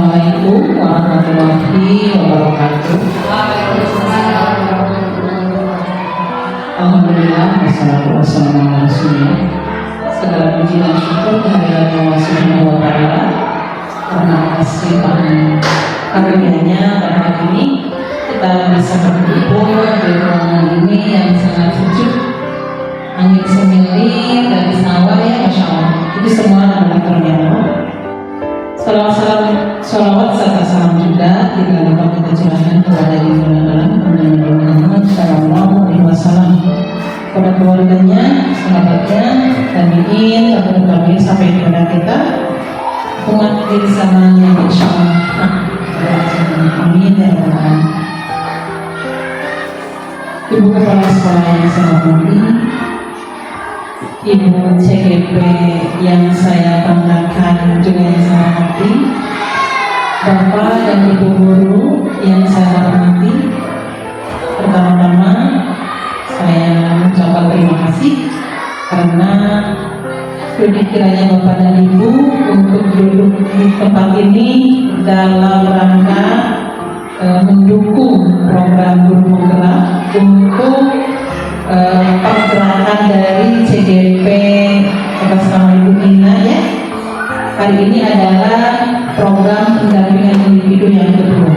Assalamualaikum warahmatullahi wabarakatuh. Alhamdulillah, wassalatu wassalamu ala rasulillah. Segala puji dan syukur kehadirat Allah Subhanahu wa taala karena atas limpahan karunia-Nya pada hari ini kita bisa berkumpul di ruangan ini yang sangat sejuk, angin semilir dari sawah, ya Masya Allah. Itu semua adalah karunia Allah. Salawat serta salam juga kita dapat kita curahkan kepada Nabi Muhammad Sallallahu Alaihi Wasallam, kepada keluarganya, sahabatnya, tabiin, tabi'in sampai kepada kita umat di zamannya, insya Allah. Amin ya rabbal alamin. Ibu Kepala Sekolah yang saya hormati, Ibu CGP yang saya banggakan juga yang saya hormati, Bapak dan Ibu guru yang saya hormati, pertama-tama saya mengucapkan terima kasih karena kiranya Bapak dan Ibu untuk duduk di tempat ini dalam rangka mendukung program guru penggerak untuk pergerakan dari CGP atas nama Ibu Ina, ya. Hari ini adalah program pendampingan individu yang kedua.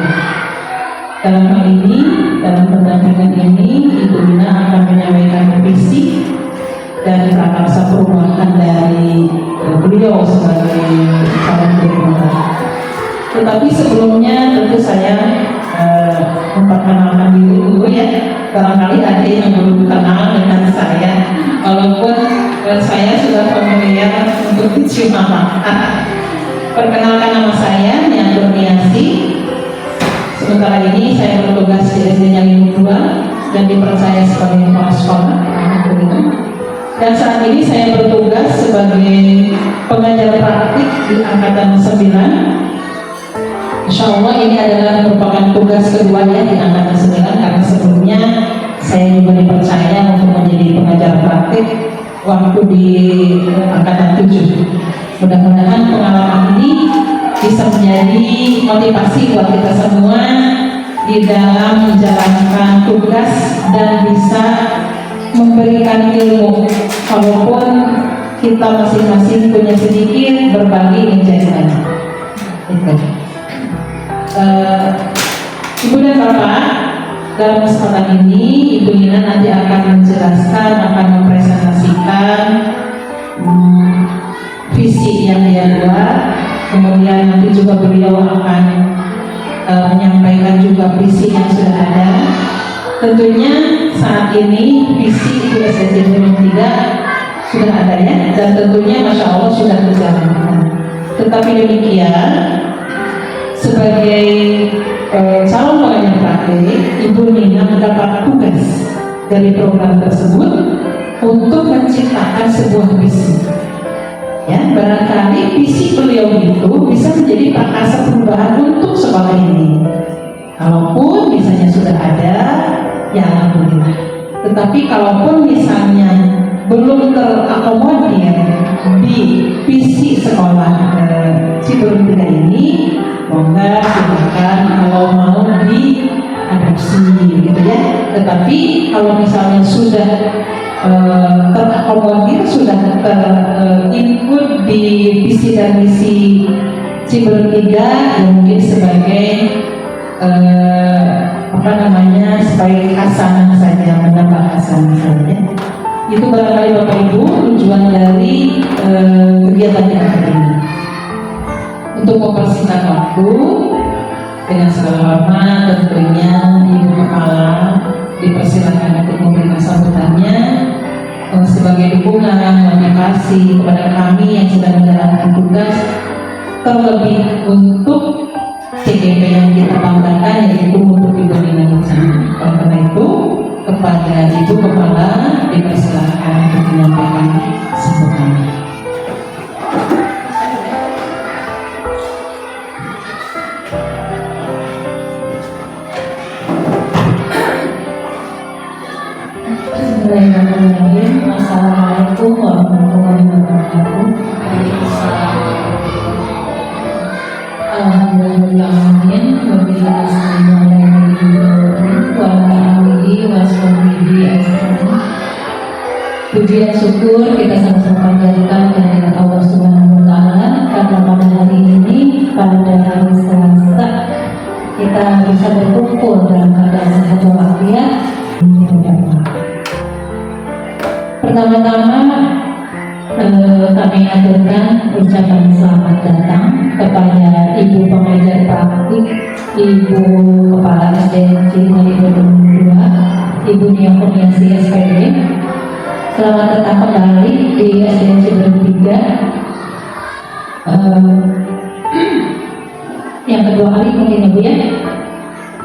Dalam hal ini, dalam pendampingan ini, Ibu Ina akan menyampaikan visi dan prakarsa perubahan dari beliau sebagai calon guru penggerak. Tetapi sebelumnya tentu saya memperkenalkan diri dulu, ya. Barangkali ada yang belum kenal dengan saya, walaupun saya sudah familiar untuk dicium mama. Perkenalkan, nama saya Nia Kurniasi. Sementara ini saya bertugas di SD Nyali 2 dan dipercaya sebagai kepala sekolah. Dan saat ini saya bertugas sebagai pengajar praktik di angkatan 9. Insya Allah ini adalah merupakan tugas keduanya di angkatan 9, karena sebelumnya saya juga dipercaya untuk menjadi pengajar praktik waktu di angkatan 7. Mudah-mudahan pengalaman ini bisa menjadi motivasi buat kita semua di dalam menjalankan tugas dan bisa memberikan ilmu, walaupun kita masing-masing punya sedikit, berbagi menjadi banyak. Ibu dan Bapak, dalam kesempatan ini Ibu Ina nanti akan menjelaskan, akan mempresentasikan visi yang dia buat. Kemudian nanti juga beliau akan menyampaikan juga visi yang sudah ada. Tentunya saat ini visi USSD 3 sudah ada, ya, dan tentunya Masya Allah sudah berjalan. Tetapi demikian, sebagai calon pengajar praktik, Ibu Nina mendapat tugas dari program tersebut untuk menciptakan sebuah visi. Ya, barangkali visi beliau itu bisa menjadi prakarsa perubahan untuk sekolah ini. Kalaupun misalnya sudah ada, ya alhamdulillah. Tetapi kalaupun misalnya belum terakomodir di visi sekolah Ciberem 3 ini, monggo silakan kalau mau diadopsi, gitu ya. Tetapi kalau misalnya sudah terakomodir, sudah terikut di visi dan misi Ciberem 3, ya mungkin sebagai sebagai hasanah saja, menambah hasanah saja. Itu barangkali Bapak Ibu tujuan dari kegiatan kita hari ini. Untuk mempersingkat waktu, dengan segala hormat tentunya Ibu Kepala dipersilakan untuk memberikan sambutannya sebagai dukungan, motivasi kepada kami yang sedang menjalankan tugas, terlebih untuk CGP yang kita banggakan, yaitu untuk Ibu Nina. Oleh karena itu, kepada Ibu Kepala dipersilakan untuk menyampaikan sambutannya. Bismillahirrahmanirrahim. Assalamualaikum warahmatullahi wabarakatuh. Alhamdulillah. rabbil alamin wa billahi wa ala alihi wa sahbihi ajmain. Puji dan syukur kita sama-sama panjatkan kehadirat Allah Subhanahu wa taala karena pada hari ini, pada hari Selasa, kita bisa berkumpul dalam keadaan sehat walafiat. Pertama-tama kami aturkan ucapan selamat datang kepada Ibu Pengajar Praktik, Ibu Kepala SDN Ciliwung 2, Ibu Nia Kurniasi SPD. Selamat datang kembali di SDN Ciliwung 3. Yang kedua kali mungkin Ibu ya.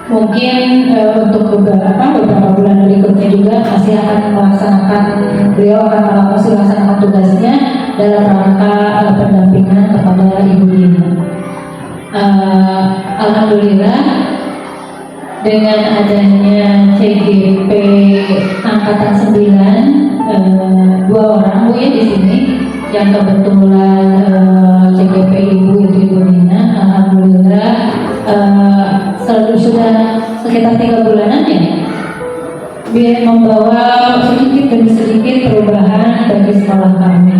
Mungkin untuk beberapa bulan berikutnya juga masih akan beliau akan melaksanakan tugasnya dalam rangka pendampingan kepada Ibu Dina. Alhamdulillah dengan adanya CGP angkatan 9, 2 orang Bu ya di sini yang kebetulan CGP Ibu itu Ibu Dina. Alhamdulillah sudah sekitar 3 bulanan ya, biar membawa sedikit demi sedikit perubahan bagi sekolah kami.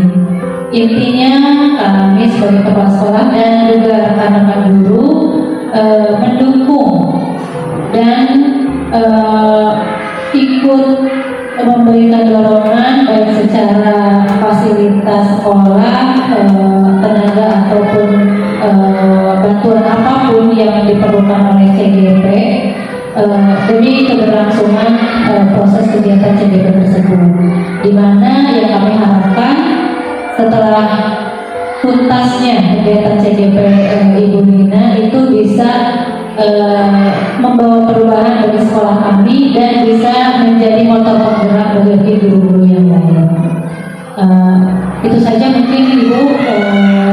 Intinya kami sebagai kepala sekolah dan juga rekan-rekan guru mendukung dan ikut memberikan dorongan baik secara fasilitas sekolah, tenaga ataupun bantuan apapun yang diperlukan oleh CGP demi keberlangsungan proses kegiatan CGP tersebut, di mana yang kami harapkan setelah tuntasnya kegiatan CGP Ibu Dina itu bisa membawa perubahan bagi sekolah kami dan bisa menjadi motor penggerak bagi guru-guru yang lain. Itu saja mungkin Ibu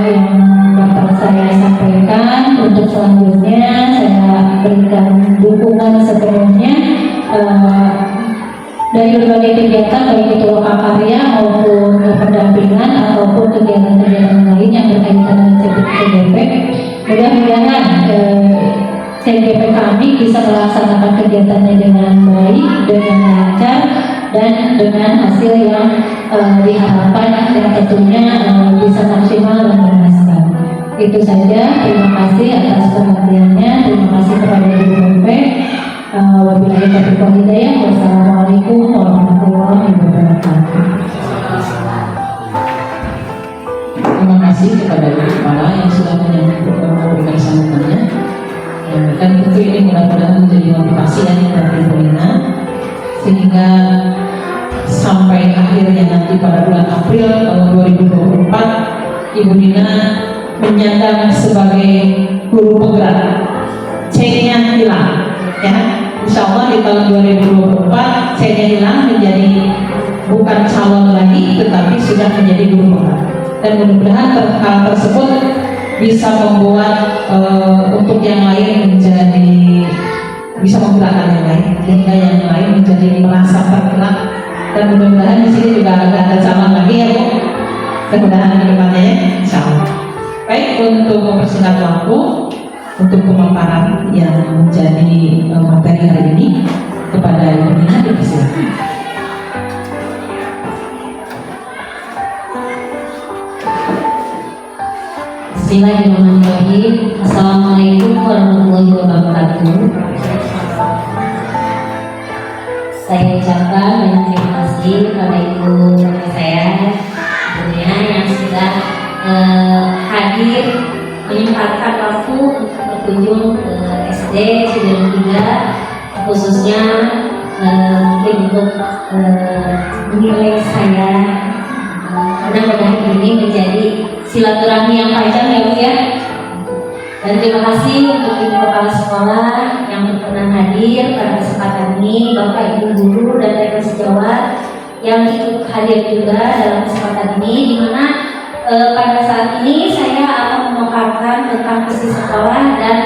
yang dapat saya sampaikan. Untuk selanjutnya saya berikan dukungan sepenuhnya dari berbagai kegiatan, baik itu lokakarya maupun pendampingan ataupun kegiatan-kegiatan lain yang berkaitan dengan CGP. Mudah-mudahan CGP kami bisa melaksanakan kegiatannya dengan baik, dengan lancar, dan dengan hasil yang diharapkan, yang tentunya bisa maksimal dan memuaskan. Itu saja. Terima kasih atas perhatiannya. Terima kasih kepada Ibu MP. Wabillahi taufiq wal hidayah. Wassalamualaikum warahmatullahi wabarakatuh. Terima kasih kepada Ibu Kepala yang sudah memberikan sambutannya. Dan tentu ini mudah-mudahan menjadi motivasi dari Ibu Dina, sehingga sampai akhirnya nanti pada bulan April tahun 2024 Ibu Dina menyandang sebagai guru penggerak, C-nya hilang ya. Insya Allah di tahun 2024 C-nya hilang, menjadi bukan calon lagi tetapi sudah menjadi guru penggerak, dan mudah-mudahan hal tersebut bisa membuat untuk yang lain menjadi bisa menggerakkan yang lain, sehingga yang lain menjadi merasa tergerak. Dan mudah-mudahan di sini juga ada calon lagi ya Bu, mudah-mudahan ke depannya ya, insya Allah. Baik, untuk mempersingkat waktu untuk pemaparan yang menjadi materi hari ini kepada Ibu Dina, dipersilakan. Bismillahirrahmanirrahim. Assalamualaikum warahmatullahi wabarakatuh. Saya ucapkan banyak terima kasih kepada Ibu saya, Ibunya yang sudah hadir menyempatkan waktu untuk berkunjung ke SD Ciliwung 3, khususnya mungkin untuk menilai saya, karena pada hari ini menjadi silaturahmi yang panjang ya Bu ya. Dan terima kasih untuk Ibu Kepala Sekolah yang berkenan hadir pada kesempatan ini, Bapak Ibu Guru dan rekan sejawat yang ikut hadir juga dalam kesempatan ini, di mana pada saat ini saya akan memaparkan tentang visi sekolah dan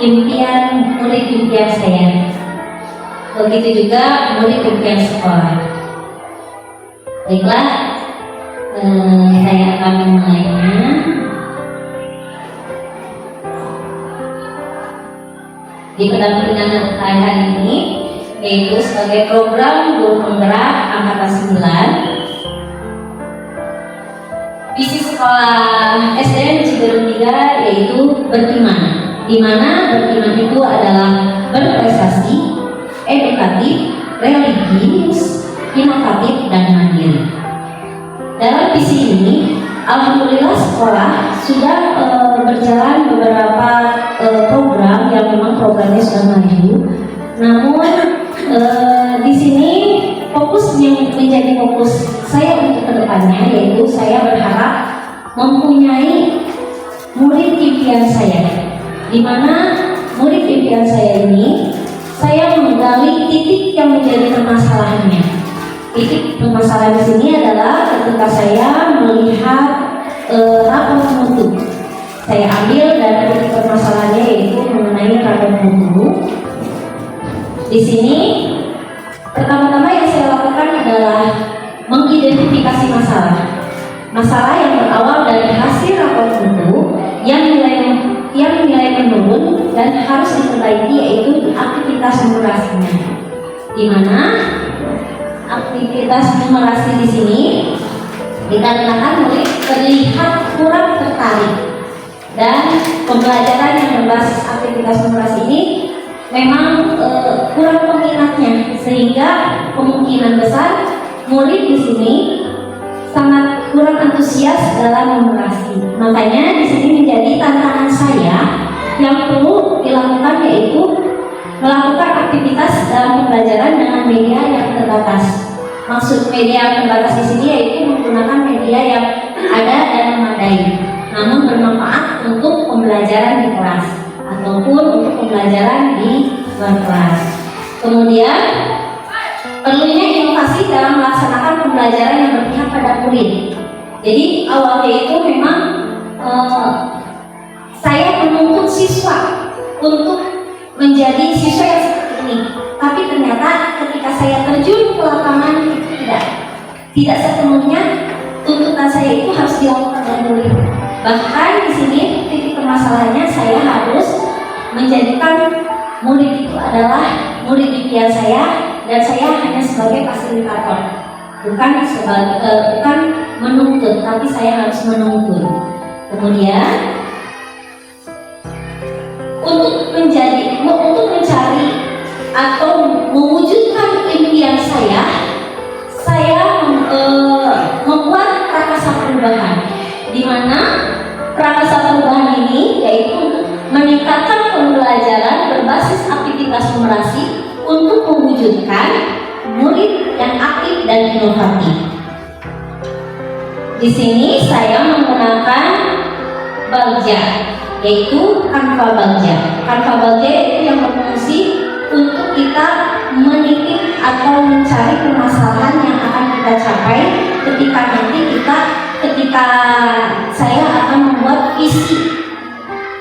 impian murid impian saya. Begitu juga murid impian sekolah. Baiklah, saya akan memulainya. di pendampingan hari ini, yaitu sebagai program guru penggerak angkatan 9 visi sekolah SDN Ciberem 3 yaitu beriman, di mana beriman itu adalah berprestasi, edukatif, religius, inovatif, dan mandiri. Dalam visi ini, alhamdulillah sekolah sudah berjalan beberapa program yang memang programnya sudah maju. Namun di sini fokus yang menjadi fokus saya untuk kedepannya, yaitu saya berharap mempunyai murid impian saya, di mana murid impian saya ini saya menggali titik yang menjadi permasalahannya. Titik permasalahan di sini adalah ketika saya melihat rapor mutu. Saya ambil dari titik permasalahannya yaitu mengenai rapor mutu. Di sini pertama-tama yang saya lakukan adalah mengidentifikasi masalah. Masalah yang berawal dari hasil rapor mutu yang nilai menurun dan harus diperbaiki, yaitu aktivitas numerasinya. Di mana aktivitas numerasi di sini dikarenakan murid terlihat kurang tertarik dan pembelajaran yang berbasis aktivitas numerasi ini memang kurang peminatnya, sehingga kemungkinan besar murid di sini sangat kurang antusias dalam numerasi. Makanya di sini menjadi tantangan saya yang perlu dilakukan, yaitu melakukan aktivitas dalam pembelajaran dengan media yang terbatas. Maksud media yang terbatas di sini yaitu menggunakan media yang ada dan memadai, namun bermanfaat untuk pembelajaran di kelas ataupun untuk pembelajaran di luar kelas. Kemudian perlunya inovasi dalam melaksanakan pembelajaran yang berpihak pada murid. Jadi awalnya itu memang saya menuntut siswa untuk menjadi siswa yang seperti ini, tapi ternyata ketika saya terjun ke lapangan itu tidak sepenuhnya tuntutan saya itu harus dilakukan oleh murid. Bahkan di sini titik permasalahannya saya harus menjadikan murid itu adalah murid impian saya, dan saya hanya sebagai fasilitator, bukan menuntut, tapi saya harus menuntut. Kemudian untuk mencari atau mewujudkan impian saya membuat prakasa perubahan, di mana prakasa perubahan ini yaitu meningkatkan pembelajaran berbasis aktivitas numerasi untuk mewujudkan murid yang aktif dan inovatif. Di sini saya menggunakan Bagja, yaitu Canva Bagja. Canva Bagja itu yang berfungsi untuk kita menitik atau mencari permasalahan yang akan kita capai ketika saya akan membuat visi,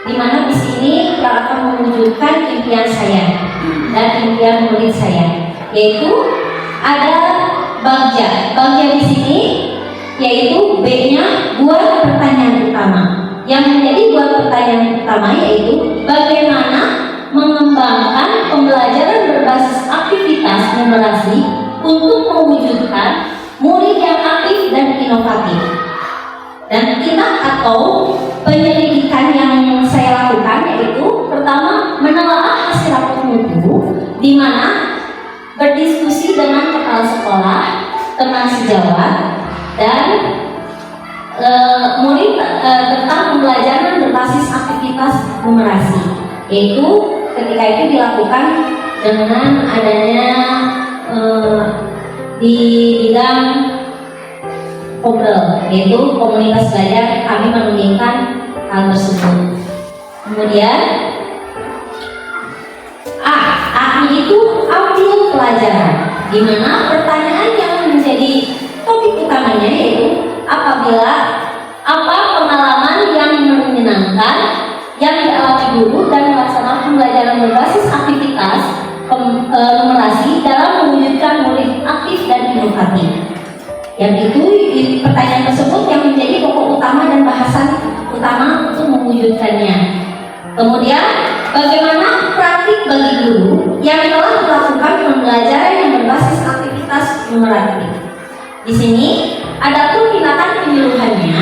di mana visi ini yang akan mewujudkan impian saya dan impian murid saya, yaitu ada Bagja. Bagja di sini yaitu B-nya buat pertanyaan utama. Yang menjadi buat pertanyaan utama yaitu bagaimana mengembangkan pembelajaran berbasis aktivitas numerasi untuk mewujudkan murid yang aktif dan inovatif. Dan tindak atau penyelidikan yang saya lakukan yaitu pertama menelaah hasil rapor mutu, di mana berdiskusi dengan kepala sekolah, teman sejawat, dan murid tentang pembelajaran berbasis aktivitas numerasi, yaitu ketika itu dilakukan dengan adanya di bidang Kobrel, yaitu komunitas belajar, kami menunjukkan hal tersebut. Kemudian A itu ambil pelajaran, di mana pertanyaan yang menjadi topik utamanya yaitu apabila apa pengalaman yang menyenangkan yang dialami guru dan melaksanakan pembelajaran berbasis aktivitas numerasi dalam mewujudkan murid aktif dan inovatif. Yang itu pertanyaan tersebut yang menjadi pokok utama dan bahasan utama untuk mewujudkannya. Kemudian bagaimana praktik bagi guru yang telah melakukan pembelajaran yang berbasis aktivitas numeratif. Di sini ada pun tindakan penyuluhannya,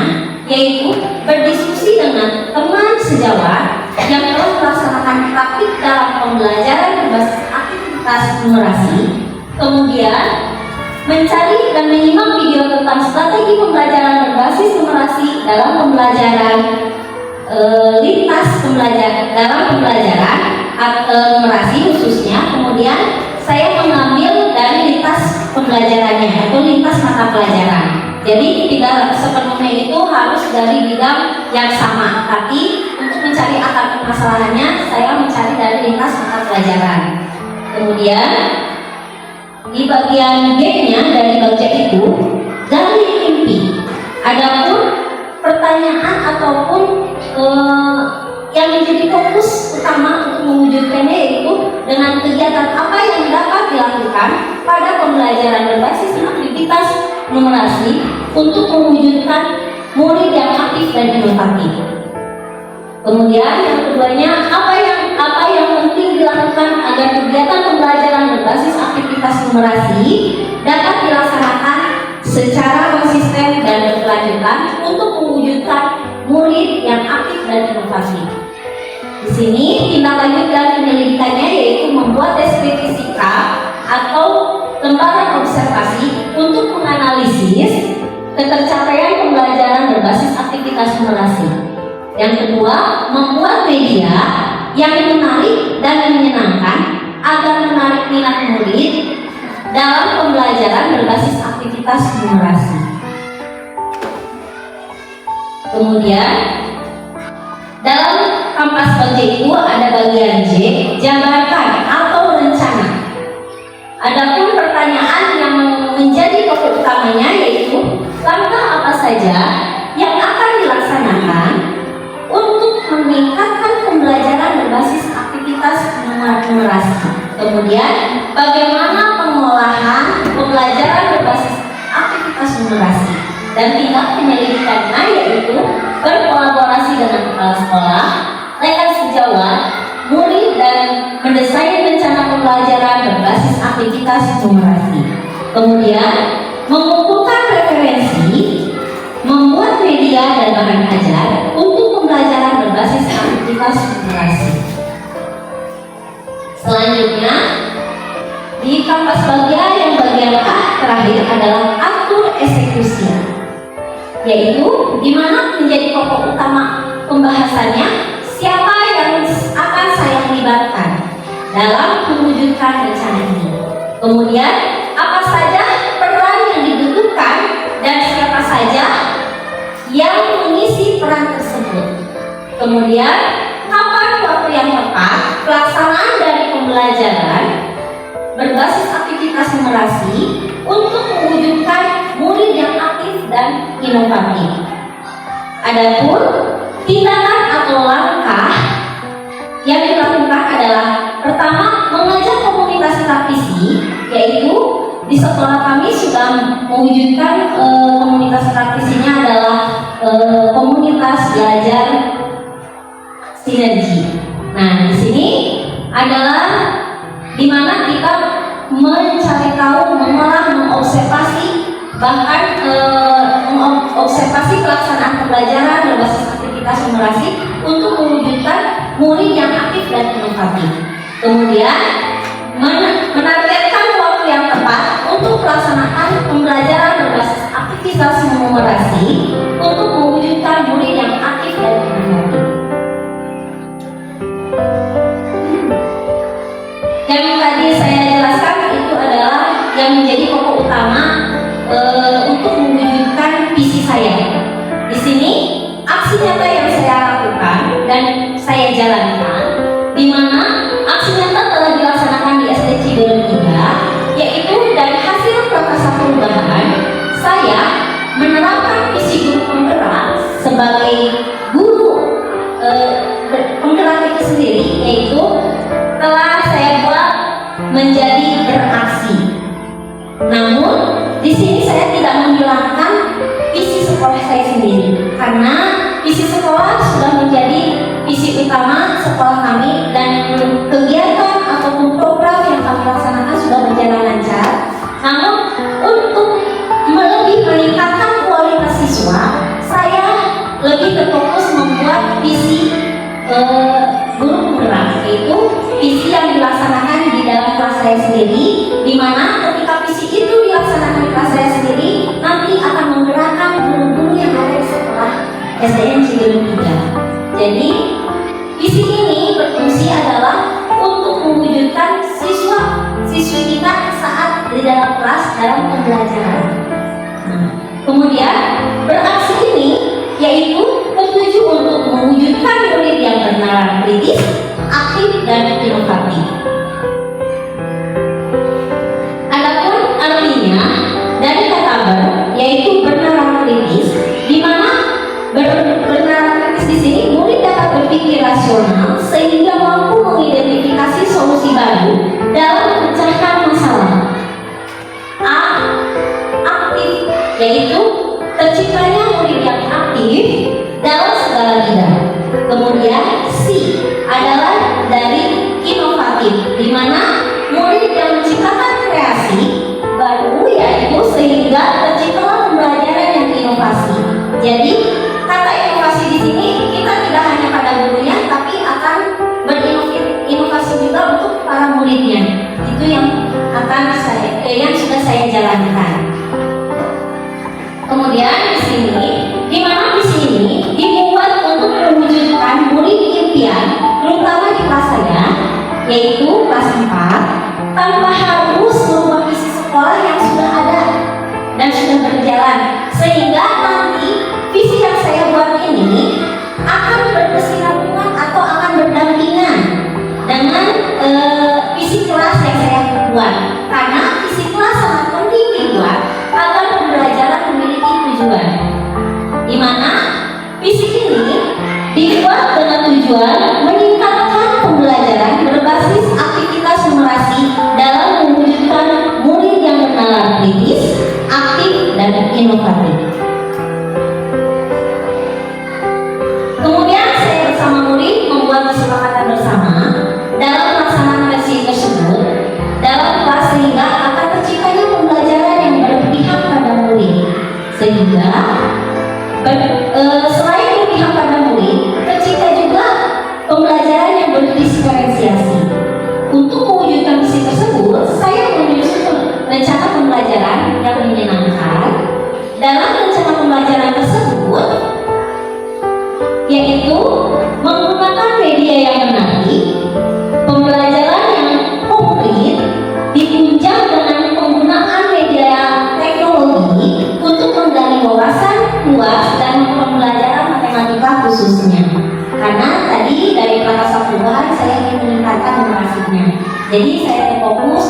yaitu berdiskusi dengan teman sejawat yang telah melaksanakan praktik dalam pembelajaran berbasis aktivitas numerasi, kemudian mencari dan menyimak video tentang strategi pembelajaran berbasis numerasi dalam pembelajaran dalam pembelajaran numerasi khususnya. Kemudian saya mengambil dari lintas pembelajarannya atau lintas mata pelajaran. Jadi tidak sepenuhnya itu harus dari bidang yang sama, tapi untuk mencari akar permasalahannya saya mencari dari lintas mata pelajaran. Kemudian di bagian B-nya dari baca itu gali mimpi. Adapun pertanyaan ataupun yang menjadi fokus utama untuk mewujudkannya yaitu dengan kegiatan apa yang dapat dilakukan pada pembelajaran berbasis aktivitas numerasi untuk mewujudkan murid yang aktif dan inovatif. Kemudian yang keduanya, apa yang penting dilakukan agar kegiatan pembelajaran berbasis aktivitas numerasi dapat dilaksanakan secara konsisten dan berkelanjutan untuk mewujudkan murid yang aktif dan inovatif. Di sini tindak lanjut dan penyelidikannya yaitu membuat deskripsi atau lembaran observasi untuk menganalisis ketercapaian pembelajaran berbasis aktivitas numerasi. Yang kedua, membuat media yang menarik dan menyenangkan agar menarik minat murid dalam pembelajaran berbasis aktivitas numerasi. Kemudian dalam kampas baca itu ada bagian J, jabarkan atau rencana. Adapun pertanyaan yang menjadi pokok utamanya yaitu langkah apa saja yang akan dilaksanakan untuk meningkatkan pembelajaran berbasis aktivitas numerasi. Kemudian bagaimana pengolahan pembelajaran berbasis aktivitas numerasi, dan tindak penyelidikannya yaitu berkolaborasi dengan kepala sekolah, rekan sejawat, murid, dan mendesain rencana pembelajaran berbasis aktivitas numerasi. Kemudian mengumpulkan referensi, membuat media dan bahan ajar untuk pembelajaran berbasis aktivitas numerasi. Selanjutnya di kampas bagian A terakhir adalah atur eksekusi, yaitu di mana menjadi pokok utama pembahasannya siapa yang akan saya libatkan dalam mewujudkan rencana ini. Kemudian apa saja peran yang dibutuhkan dan siapa saja yang mengisi peran tersebut. Kemudian kapan waktu yang tepat pelaksanaan dari pembelajaran berbasis aktivitas numerasi untuk mewujudkan murid yang aktif dan inovatif. Adapun tindakan atau langkah yang dilakukan adalah pertama, mengajak komunitas praktisi, yaitu di sekolah kami sudah mewujudkan komunitas praktisinya adalah komunitas belajar sinergi. Nah, di sini adalah di mana kita mencari tahu, mengolah, mengobservasi, bahkan mengobservasi pelaksanaan pembelajaran berbasis aktivitas numerasi untuk mewujudkan murid yang aktif dan inovatif. Kemudian menargetkan waktu yang tepat untuk pelaksanaan pembelajaran berbasis aktivitas numerasi untuk mewujudkan murid yang aktif dan inovatif. Yang tadi saya jelaskan itu adalah yang menjadi pokok utama untuk mewujudkan visi saya. Di sini aksi nyata yang saya lakukan dan saya jalankan, di mana aksi nyata telah dilaksanakan di SD Ciberem 3, yaitu dari hasil prakarsa perubahan saya menerapkan visi guru penggerak sebagai guru penggerak itu sendiri, yaitu telah saya buat menjadi beraksi. Namun di sini saya tidak menghilangkan visi sekolah saya sendiri, karena visi sekolah sudah menjadi visi visi utama sekolah kami dan kegiatan ataupun program yang kami laksanakan sudah berjalan lancar. Namun untuk lebih meningkatkan kualitas siswa, saya lebih terfokus membuat visi guru penggerak, yaitu visi yang dilaksanakan di dalam kelas saya sendiri, di mana ketika visi itu dilaksanakan di kelas saya sendiri, nanti akan menggerakkan guru-guru yang ada di sekolah SDN Cibiru 3. Jadi visi ini berfungsi adalah untuk mewujudkan siswa-siswi kita saat di dalam kelas dalam pembelajaran. Kemudian beraksi ini yaitu bertuju untuk mewujudkan murid yang bernalar kritis, aktif dan inovatif. Adapun artinya dari kata yaitu bernalar kritis, di mana bernalar kritis di sini murid dapat berpikir rasional sehingga mampu mengidentifikasi solusi baru dalam memecahkan masalah. Aktif yaitu terciptanya murid yang aktif dalam segala bidang. Kemudian C adalah dari inovatif, di mana murid yang menciptakan kreasi baru, yaitu sehingga terciptalah pembelajaran yang inovasi. Jadi kata inovasi di sini kita tidak hanya pada gurunya, tapi akan berinovasi juga untuk para muridnya. Itu yang yang sudah saya jalankan. Kemudian di sini, di mana di sini dibuat untuk mewujudkan murid impian, terutama di kelas saya, yaitu kelas 4, tanpa harus merubah visi sekolah yang sudah ada dan sudah berjalan, sehingga nanti visi yang saya buat ini akan berkesinambungan atau akan berdampingan dengan visi kelas yang saya buat, karena visi kelas sangat penting dibuat agar pembelajaran memiliki tujuan, di mana visi ini dibuat dengan tujuan meningkatkan pembelajaran berbasis aktivitas numerasi dalam mewujudkan murid yang bernalar kritis, aktif dan inovatif. Kemudian saya bersama murid membuat kesepakatan bersama dalam pelaksanaan versi tersebut dalam kelas, sehingga akan terciptanya pembelajaran yang berpihak pada murid, sehingga selain berpihak pada murid, tercipta juga pembelajaran yang berdiferensiasi. Untuk mewujudkan visi tersebut, saya menyusun rencana pembelajaran yang menyenangkan. Dalam rencana pembelajaran tersebut, yaitu menggunakan media yang menarik, pembelajaran yang komplit, ditunjang dengan penggunaan media teknologi untuk menggali wawasan luas dan pembelajaran matematika khususnya. Karena tadi dari kata perubahan saya ingin meningkatkan numerasinya. Jadi saya terfokus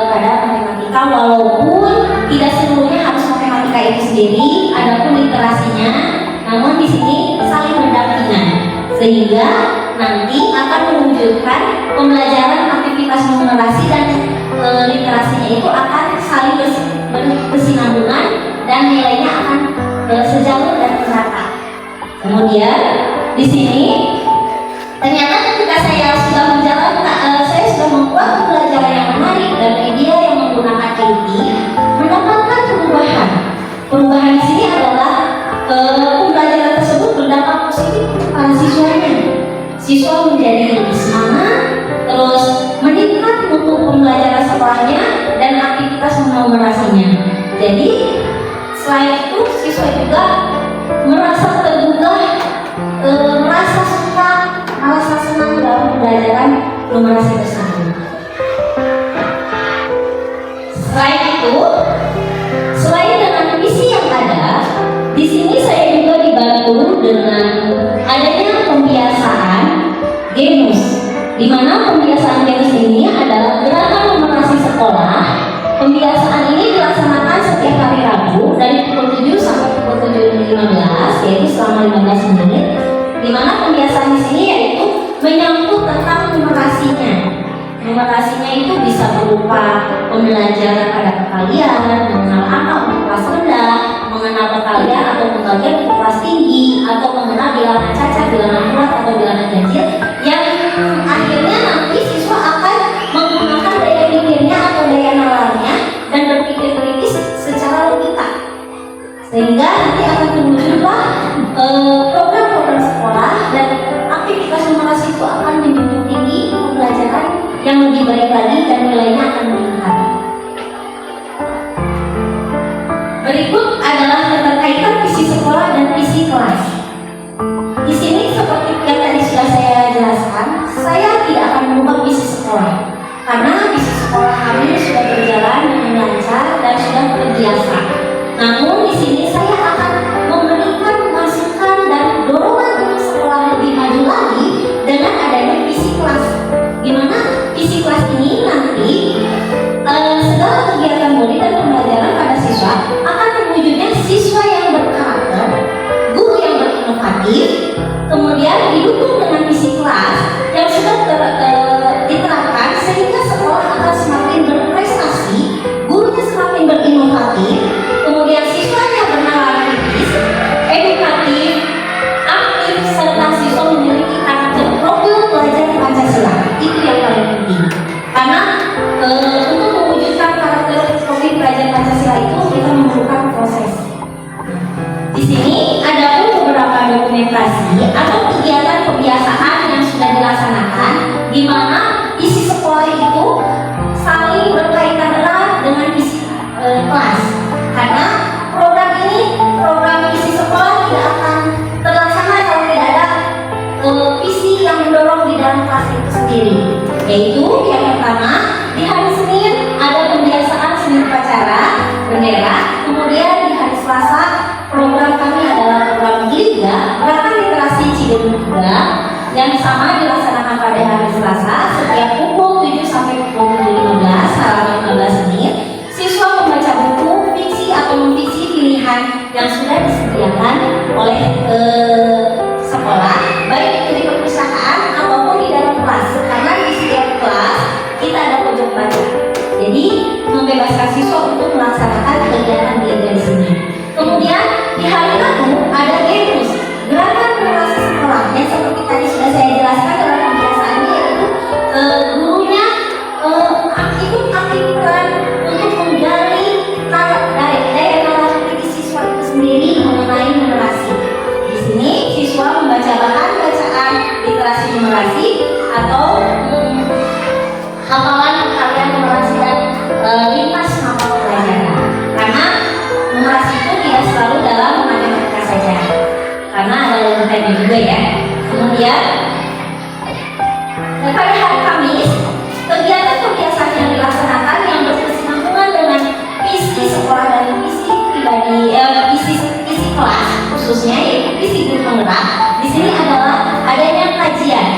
pada matematika, walaupun tidak seluruhnya harus matematika itu sendiri, adapun literasinya, namun di sini saling berdampingan, sehingga nanti akan mewujudkan pembelajaran aktivitas numerasi dan literasinya itu akan saling berkesinambungan dan nilainya akan sejalur dan merata. Kemudian di sini ternyata ketika saya sudah menjalankan, saya sudah membuat pembelajaran yang menarik dan media yang menggunakan IT mendapatkan perubahan. Perubahan di sini adalah pembelajaran tersebut berdampak positif untuk para siswanya. Siswa menjadi lebih semangat, terus meningkat mutu pembelajaran sekolahnya dan aktivitas menumerasinya. Jadi selain itu siswa juga merasa tergugah, merasa suka, merasa senang dalam pembelajaran numerasi tersebut. Selain itu, selain dengan visi yang ada, di sini saya juga dibantu dengan adanya pembiasaan genus, di mana pembiasaan genus ini adalah gerakan numerasi sekolah. Pembiasaan ini dilaksanakan setiap hari Rabu dari pukul 7 sampai pukul 7.15, yaitu selama 15 menit. Di mana pembiasaan di sini yaitu menyangkut tentang numerasinya. Numerasinya itu bisa berupa pembelajaran pada perkalian, mengenal angka untuk kelas rendah, mengenal perkalian atau pembagian untuk kelas tinggi, atau mengenal bilangan cacat bilangan kuat atau bilangan ganjil, yang akhirnya nanti siswa akan menggunakan daya pikirnya atau daya nalarnya dan berpikir kritis secara logika, sehingga nanti akan terwujudlah program-program sekolah dan aktivitas numerasi itu akan menjunjung tinggi pembelajaran yang lebih baik lagi dan nilainya akan meningkat. Berikut adalah keterkaitan visi sekolah dan visi kelas. Di sini seperti yang tadi sudah saya jelaskan, saya tidak akan mengubah visi sekolah karena visi sekolah kami sudah berjalan dengan lancar dan sudah terbiasa. Namun di sini saya akan memberikan masukan dan dorongan untuk sekolah lebih maju lagi dengan adanya visi kelas. Di mana visi kelas ini nanti segala kegiatan murid dan pembelajaran pada siswa akan terwujudnya siswa yang berkarakter, guru yang berinovatif, kemudian didukung dengan visi kelas yang sudah diterapkan sehingga sekolah akan semakin berprestasi, gurunya semakin berinovatif, kemudian siswanya bernalar kritis, edukatif, aktif, serta siswa memiliki karakter profil pelajar Pancasila. Itu yang paling penting. Karena untuk mewujudkan karakter profil pelajar Pancasila itu kita memerlukan proses. Di sini ada pun beberapa dokumentasi atau kegiatan kebiasaan yang sudah dilaksanakan, di mana isi sekolah itu saling berkaitan erat dengan isi kelas. Karena program isi sekolah tidak akan terlaksana kalau tidak ada visi yang mendorong di dalam kelas itu sendiri. Yaitu yang pertama, di hari Senin ada pembiasaan seni upacara bendera, kemudian di hari Selasa program kami adalah program Liga Gerakan Literasi Ciledug 3 yang sama dilaksanakan pada hari Selasa setiap pukul 7 sampai pukul 7.15 selama 15 menit. Siswa membaca buku fiksi atau non-fiksi pilihan yang sudah disediakan oleh sekolah, baik itu di perpustakaan ataupun di dalam kelas. Karena di setiap kelas kita ada pojok baca. Jadi membebaskan siswa untuk melaksanakan kegiatan Liga di sini. Kemudian di hari Rabu ada GEMUS, Gerakan Generasi Sekolah, yang seperti tadi sudah saya jelaskan dalam pembiasaannya, yaitu gurunya ikut aktif peran untuk menggali daya nalar kritis siswa itu sendiri mengenai numerasi. Di sini siswa membaca bahan bacaan literasi numerasi atau hafalan kalian numerasi dan lintas hafal pelajaran. Karena numerasi itu tidak selalu dalam matematika saja, karena ada logikanya juga ya. Kemudian pada hari Kamis kegiatan kebiasaan yang dilaksanakan yang berkesinambungan dengan visi sekolah dan visi pribadi, visi kelas khususnya yaitu visi guru penggerak. Di sini adalah adanya kajian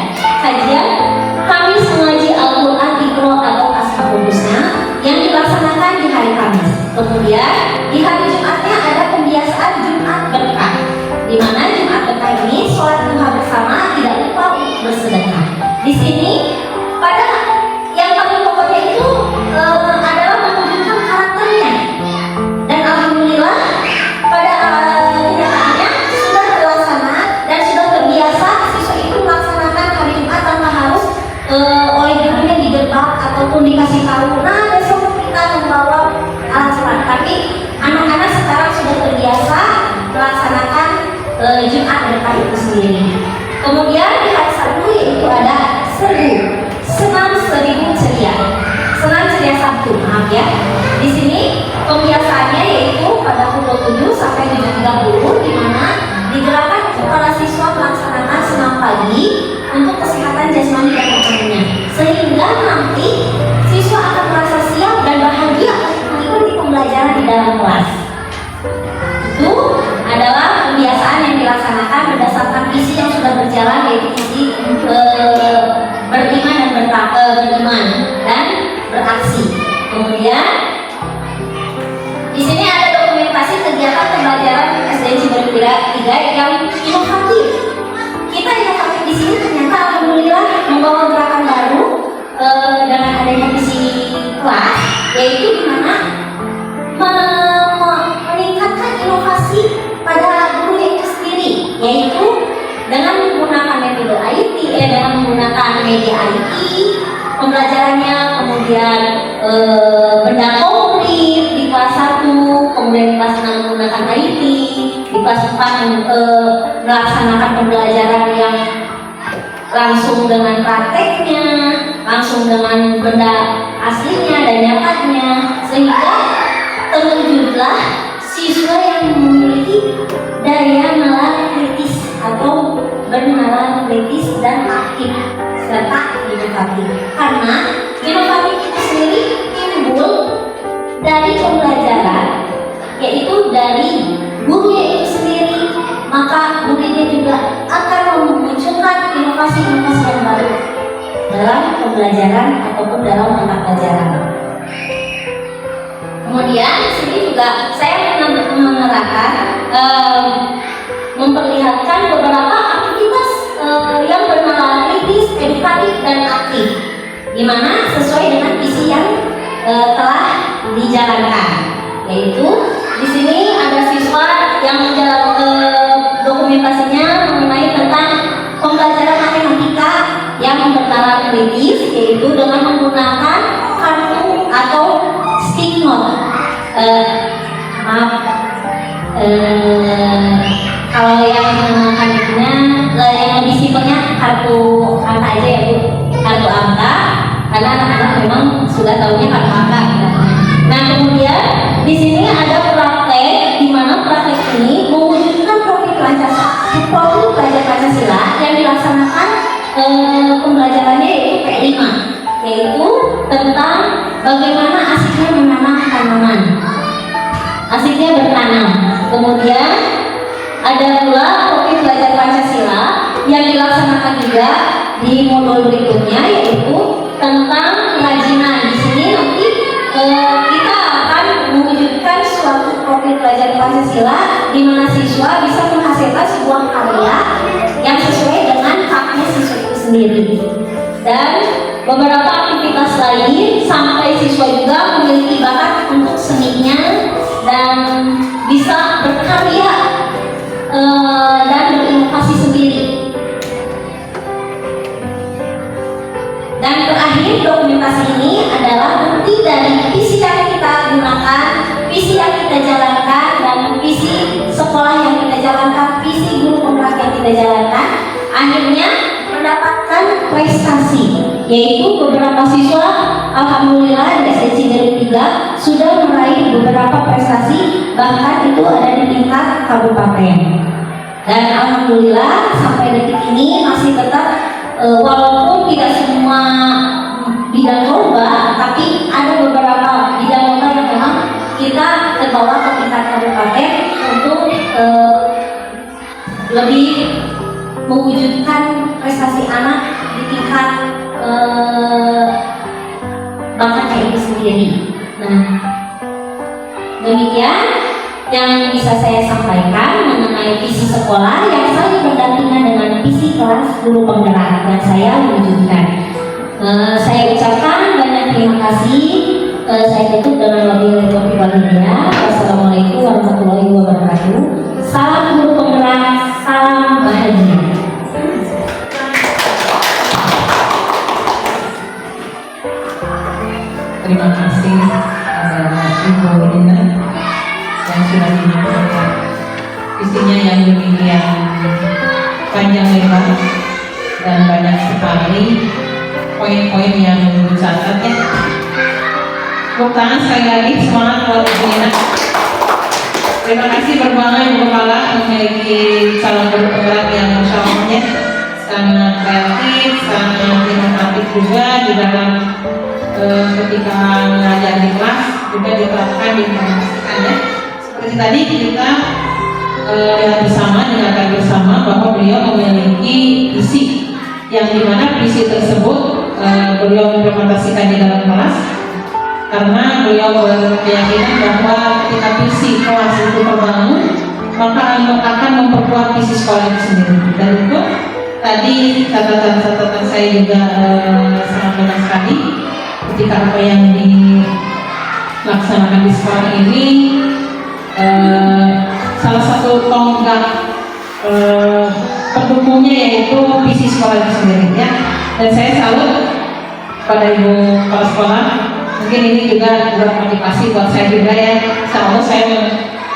Kamis mengaji Al-Quran Iqra atau Ashabul Husna yang dilaksanakan di hari Kamis. Kemudian di hari Jumatnya ada pembiasaan Jumat Berkah, di mana Jumat Berkah ini sholat duha bersama, tidak lupa untuk bersedekah. Di sini pada yang paling pokoknya itu adalah menunjukkan karakternya, dan alhamdulillah pada kenyataannya sudah terlaksana dan sudah terbiasa siswa itu melaksanakan hari Jumat tanpa harus oleh gurunya digerbak ataupun dikasih tahu, nah besok kita membawa alat sholat. Tapi anak-anak sekarang sudah terbiasa melaksanakan Jumat Berkah itu sendiri. Kemudian di hari Sabtu yaitu ada Senam Seribu Ceria, Senam Ceria Sabtu, maaf ya. Di sini pembiasaannya yaitu pada pukul 7 sampai 7.30, di mana digerakkan para siswa melaksanakan senam pagi untuk kesehatan jasmani dan rohaninya, sehingga nanti siswa akan merasa siap dan bahagia mengikuti pembelajaran di dalam kelas. Itu adalah pembiasaan yang dilaksanakan berdasarkan visi yang sudah berjalan, yaitu visi beriman dan beraksi. Kemudian di sini ada dokumentasi kegiatan pembelajaran SDN Ciledug 3 yang inovatif. Kita inovatif di sini ternyata alhamdulillah membawa gerakan baru dengan adanya visi kelas, yaitu di mana meningkatkan inovasi pada guru itu sendiri, yaitu dengan menggunakan menggunakan media IT pembelajarannya, kemudian benda konkret di kelas 1, kemudian di kelas 6 menggunakan IT, di kelas 4 melaksanakan pembelajaran yang langsung dengan prakteknya, langsung dengan benda aslinya dan nyatanya, sehingga terwujudlah siswa yang memiliki daya nalar kritis atau bernalar kritis dan aktif serta inovatif. Karena inovatif itu sendiri timbul dari pembelajaran, yaitu dari gurunya itu sendiri, maka gurunya juga akan memunculkan inovasi-inovasi yang baru dalam pembelajaran ataupun dalam mata pelajaran. Kemudian di sini juga saya menerangkan memperlihatkan beberapa aktivitas yang bernalar kritis, edukatif dan aktif, di mana sesuai dengan visi yang telah dijalankan. Yaitu di sini ada siswa yang dokumentasinya mengenai tentang pembelajaran matematika yang bernalar kritis, yaitu dengan menggunakan kartu atau stick note. Kalau yang menggunakan itunya, yang lebih simpelnya kartu angka aja ya Bu, kartu angka, karena anak-anak memang sudah tahunya kartu angka. Nah kemudian di sini ada praktek, di mana praktek ini mewujudkan profil pelajar Pancasila yang dilaksanakan pembelajarannya yaitu P5, yaitu tentang bagaimana asiknya menanam tanaman, asiknya bertanam. Kemudian ada pula profil pelajar Pancasila yang dilaksanakan juga di modul berikutnya, yaitu tentang kerajinan. Di sini nanti kita akan mewujudkan suatu profil pelajar Pancasila di mana siswa bisa menghasilkan sebuah karya yang sesuai dengan haknya siswa itu sendiri. Dan beberapa aktivitas lain sampai siswa juga memiliki bakat untuk seninya dan bisa berkarya dan berinovasi sendiri. Dan terakhir, dokumentasi ini adalah bukti dari visi yang kita gunakan, visi yang kita jalankan, dan visi sekolah yang kita jalankan, visi guru penggerak yang kita jalankan, akhirnya mendapatkan prestasi, yaitu beberapa siswa alhamdulillah di SD Cijeruk 3 sudah meraih beberapa prestasi, bahkan itu ada di tingkat kabupaten. Dan alhamdulillah sampai detik ini masih tetap walaupun tidak semua bidang lomba, tapi ada beberapa bidang lomba yang memang kita terbawa ke tingkat kabupaten untuk lebih mewujudkan prestasi anak di tingkat bakatnya itu sendiri. Nah, demikian yang bisa saya sampaikan mengenai visi sekolah yang saling berdampingan dengan visi kelas guru penggerak dan saya wujudkan. Saya ucapkan banyak terima kasih. Saya tutup dengan wabillahi taufiq wal hidayah. Wassalamualaikum warahmatullahi wabarakatuh. Salam guru penggerak, salam bahagia. Terima kasih Ibu Lina yang sudah menyampaikan visinya yang demikian panjang lebar dan banyak sekali poin-poin yang dicatat ya. Tepuk tangan sekali lagi, semangat buat Ibu Lina. Terima kasih berbagai Ibu Kepala memiliki calon guru penggerak yang masya Allahnya sangat kreatif, sangat inovatif juga di dalam ketika mengajar di kelas juga diterapkan, diimplementasikan ya. Seperti tadi kita lihat bersama, dengarkan bersama bahwa beliau memiliki visi yang dimana visi tersebut beliau implementasikan di dalam kelas karena beliau berkeyakinan bahwa ketika visi kelas itu terbangun maka akan memperkuat visi sekolah itu sendiri. Dan itu tadi catatan-catatan saya juga sangat benar sekali ketika apa yang dilaksanakan di sekolah ini salah satu tonggak pendukungnya yaitu visi sekolah itu sendiri ya. Dan saya salut pada ibu kepala sekolah. Mungkin ini juga buat motivasi buat saya juga ya. Insya Allah saya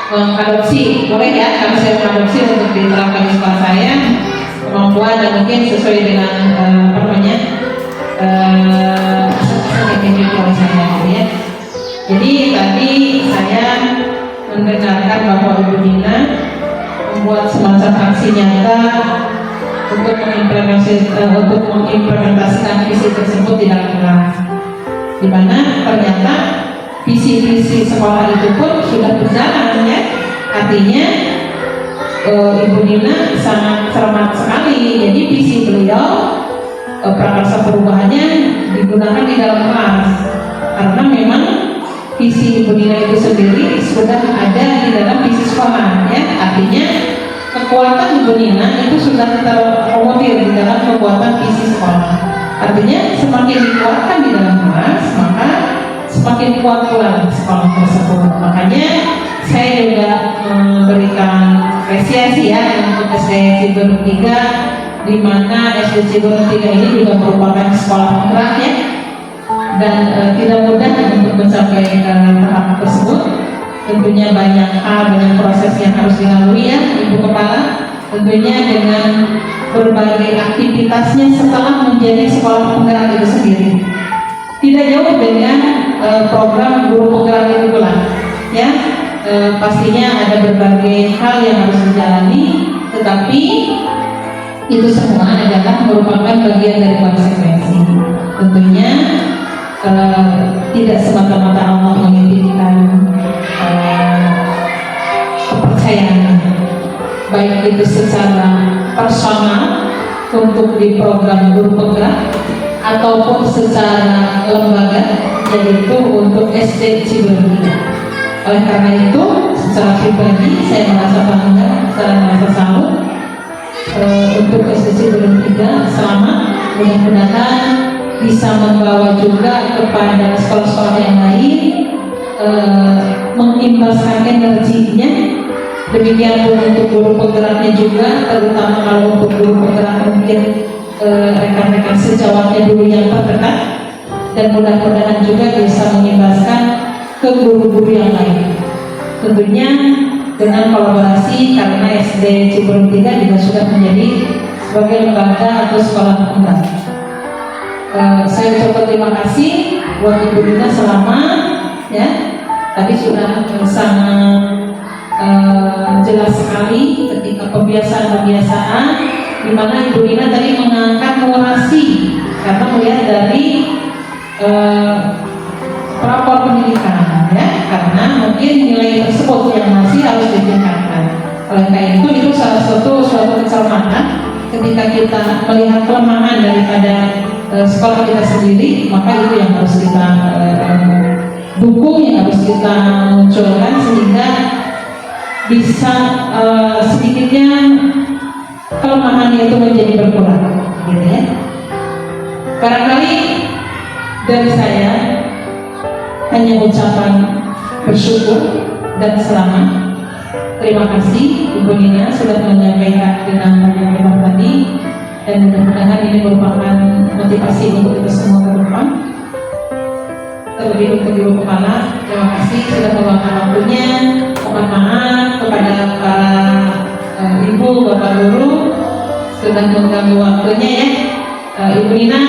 mengadopsi, boleh ya, karena saya mengadopsi untuk diterapkan di sekolah saya kemampuan dan mungkin sesuai dengan oleh saya ya. Jadi tadi saya mendengarkan bahwa Ibu Dina membuat semacam aksi nyata untuk mengimplementasikan visi tersebut di dalam kelas, di mana ternyata visi-visi sekolah itu pun sudah berjalan ya. Artinya Ibu Dina sangat cermat sekali. Jadi visi beliau prakarsa perubahannya digunakan di dalam kelas, karena memang visi Ibu Dina itu sendiri sudah ada di dalam visi sekolah ya. Artinya kekuatan Ibu Dina itu sudah terakomodir di dalam kekuatan visi sekolah. Artinya semakin dikuatkan di dalam kelas, maka semakin kuat pula sekolah tersebut. Makanya saya juga memberikan apresiasi ya untuk SD Ciberem 3, di mana SD Ciberem 3 ini juga merupakan sekolah penggerak ya, dan tidak mudah untuk mencapai tahap tersebut. Tentunya banyak hal, banyak proses yang harus dilalui ya Ibu Kepala. Tentunya dengan berbagai aktivitasnya setelah menjadi sekolah penggerak itu sendiri. Tidak jauh dengan program guru penggerak itu pula ya. Pastinya ada berbagai hal yang harus dijalani, tetapi itu semua adalah merupakan bagian dari konsekuensi. Tentunya tidak semata-mata Allah menitipkan kepercayaan, baik itu secara personal untuk di program guru penggerak ataupun secara lembaga, yaitu untuk SD Ciberem 3. Oleh karena itu, secara pribadi saya merasa bangga, saya merasa salut untuk SD Ciberem 3. Selamat, mudah-mudahan bisa membawa juga kepada sekolah-sekolah yang lain, mengimbaskan energinya. Demikian pun untuk guru penggeraknya juga, terutama kalau untuk guru penggerak mungkin rekan-rekan sejawatnya dulu yang terdekat, dan mudah-mudahan juga bisa mengimbaskan ke guru-guru yang lain. Tentunya dengan kolaborasi, karena SD Ciberem 3 juga sudah menjadi sebagai lembaga atau sekolah penggerak. Saya ucapkan terima kasih buat Ibu Dina selama ya. Tadi sudah sangat jelas sekali ketika pembiasaan di mana Ibu Dina tadi mengangkat orasi, karena melihat dari rapor pendidikan ya, karena mungkin nilai tersebut yang masih harus ditingkatkan. Oleh karena itu salah satu suatu kecermatan ketika kita melihat kelemahan daripada sekolah kita sendiri, maka itu yang harus kita dukung, yang harus kita munculkan sehingga bisa sedikitnya kelemahannya itu menjadi berkurang, gitu ya. Barangkali dari saya hanya ucapan bersyukur dan selamat. Terima kasih Ibu Dina sudah menyampaikan dengan banyak hebat tadi, dan mudah-mudahan ini merupakan motivasi untuk kita semua ke depan. Terlebih untuk Ibu Kepala, terima kasih sudah meluangkan waktunya. Mohon maaf kepada para ibu, bapak guru sudah mengganggu waktunya ya. Ibu Dina,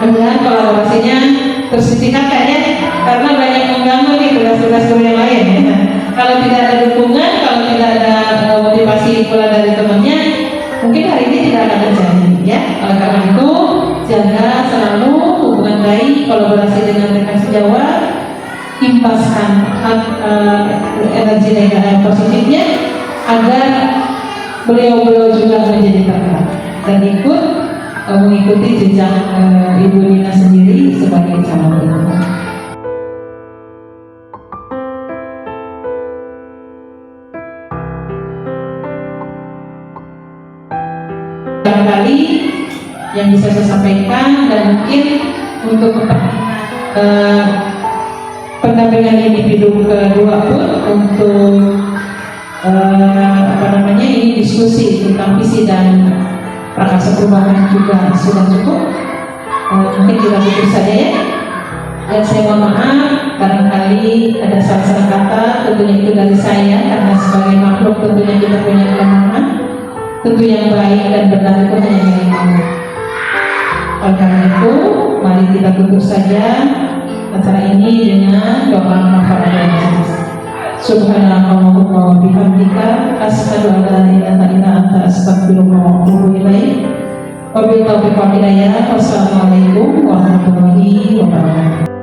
mudah-mudahan kolaborasinya terus ditingkatkan ya, karena banyak mengganggu nih tugas-tugas guru yang lain ya. Kalau tidak ada dukungan, kalau tidak ada motivasi pula dari temannya, mungkin hari ini tidak akan terjadi ya. Oleh karena itu, jaga selalu hubungan baik, kolaborasi dengan rekan sejawat, impaskan energi negatif positifnya agar beliau-beliau juga menjadi tergerak dan ikut mengikuti jejak Ibu Dina sendiri sebagai calon guru. Barangkali yang bisa saya sampaikan, dan mungkin untuk pendampingan individu kedua pun untuk ini diskusi tentang visi dan prakarsa perubahan juga sudah cukup. Mungkin juga tutup saja ya. Dan saya mohon maaf barangkali ada salah-salah kata, tentunya itu dari saya karena sebagai makhluk tentunya kita punya kelemahan. Tentu yang baik dan benar itu hanya milik Allah. Oleh karena itu, mari kita tutup saja acara ini dengan doa kepada Allah. Subhanallahumma wa bihamdika asyhadu an la ilaha illa anta astaghfiruka wa atubu ilaik. Wabillahi taufiq wal hidayah. Wassalamualaikum warahmatullahi wabarakatuh.